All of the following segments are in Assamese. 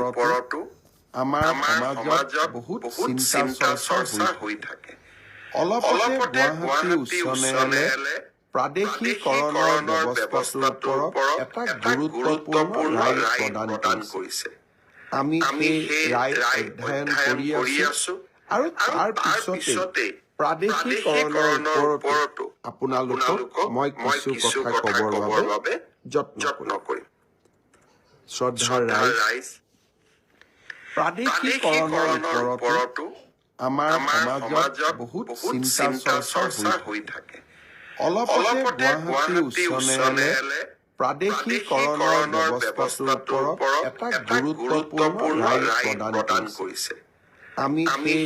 ওপৰতো আমাৰ সমাজত বহুত চিন্তা চৰ্চা হৈ থাকে। অলপতে গুৱাহাটী উচ্চ ন্যায়ালয়ে প্ৰাদেশিকৰণৰ ব্যৱস্থাটোৰ ওপৰত এটা গুৰুত্বপূৰ্ণ ৰায় প্ৰদান কৰিছে। আমি সেই ৰায় অধ্যয়ন কৰি আছো আৰু তাৰ পিছতে প্ৰাদেশিকৰণৰ ওপৰতো আপোনালোকক মই কিছু কথা ক'বৰ বাবে যত্ন কৰিম। শ্ৰদ্ধাৰ ৰাইজ, প্ৰাদেশিকৰণৰ ওপৰতো আমাৰ সমাজত বহুত চিন্তা চৰ্চা হৈ থাকে। অলপতে গুৱাহাটী উচ্চ ন্যায়ালয়ে প্ৰাদেশিকৰণৰ ব্যৱস্থাটোৰ ওপৰত এটা গুৰুত্বপূৰ্ণ ৰায় প্ৰদান কৰিছে। আমি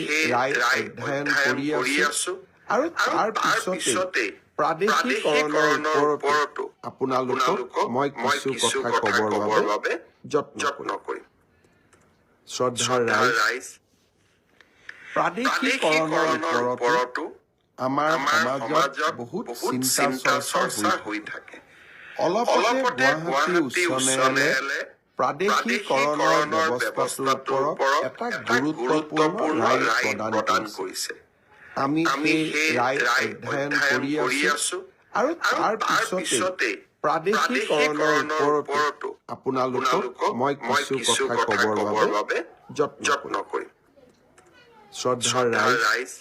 সেই ৰায় অধ্যয়ন কৰি আছো আৰু তাৰ পিছতে প্ৰাদেশিকৰণৰ ওপৰতো আপোনালোকক মই কিছু কথা ক'বৰ বাবে যত্ন কৰিম। শ্ৰদ্ধাৰ ৰাইজ, প্ৰাদেশিকৰণৰ ওপৰতো আমাৰ সমাজত বহুত চিন্তা চৰ্চা হৈ থাকে। অলপতে গুৱাহাটী উচ্চ ন্যায়ালয়ে প্ৰাদেশিকৰণৰ ব্যৱস্থাটোৰ ওপৰত এটা গুৰুত্বপূৰ্ণ ৰায় প্ৰদান কৰিছে। আমি সেই ৰায় অধ্যয়ন কৰি আছো আৰু তাৰ পিছতে প্ৰাদেশিকৰণৰ ওপৰতো আপোনালোকক মই কিছু কথা ক'বৰ বাবে যত্ন কৰিম। শ্ৰদ্ধাৰ ৰাইজ,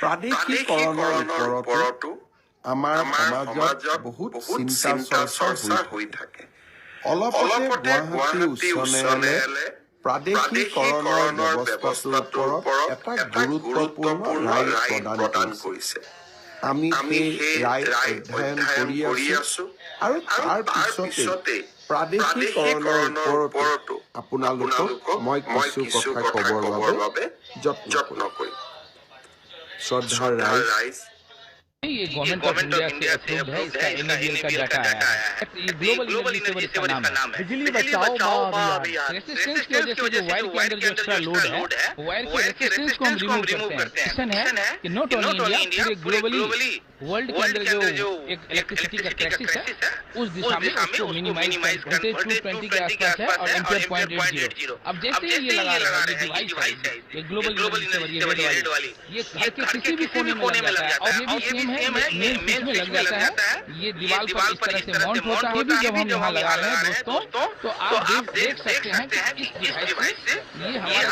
প্ৰাদেশিকৰণৰ ওপৰতো আমাৰ সমাজত বহুত চিন্তা চৰ্চা হৈ থাকে। অলপতে গুৱাহাটী উচ্চ ন্যায়ালয়ে প্ৰাদেশিকৰণৰ ব্যৱস্থাটোৰ ওপৰত এটা গুৰুত্বপূৰ্ণ ৰায় প্ৰদান কৰিছে। আমি সেই ৰায় অধ্যয়ন কৰি আছো আৰু তাৰ পিছতে প্ৰাদেশিকৰণৰ ওপৰতো আপোনালোকক মই কিছু কথা ক'বৰ বাবে যত্ন কৰিম। শ্ৰদ্ধাৰ ৰাইজ, ये government of India say approved है, इसका NABL का डाटा आया है। ये ग्लोबल एनर्जी सेवर इसका नाम है। बिजली बचाओ महाअभियान। रेजिस्टेंस की वजह से जो वायर के अंदर जो एक्स्ट्रा लोड है, वायर के रेजिस्टेंस को हम रिमूव करते हैं। मिशन है कि नॉट ओनली इंडिया, पूरे ग्लोबली वर्ल्ड के अंदर जो एक इलेक्ट्रिसिटी का क्राइसिस है, उस दिशा में उसको मिनिमाइज करते 220 के आसपास है और एम्पियर 0.80। अब जैसे ये लगा रहा है, ये डिवाइस है, ये ग्लोबल एनर्जी सेवर ये रेड वाली, ये घर के किसी भी कोने में लग जाता है और ये भी सेम है, मेन स्विच में लग जाता है। ये दीवार पर इस तरह से माउंट होता है। ये भी जब हम यहाँ लगा रहे हैं दोस्तों, तो आप देख सकते हैं कि इस डिवाइस से ये हमारे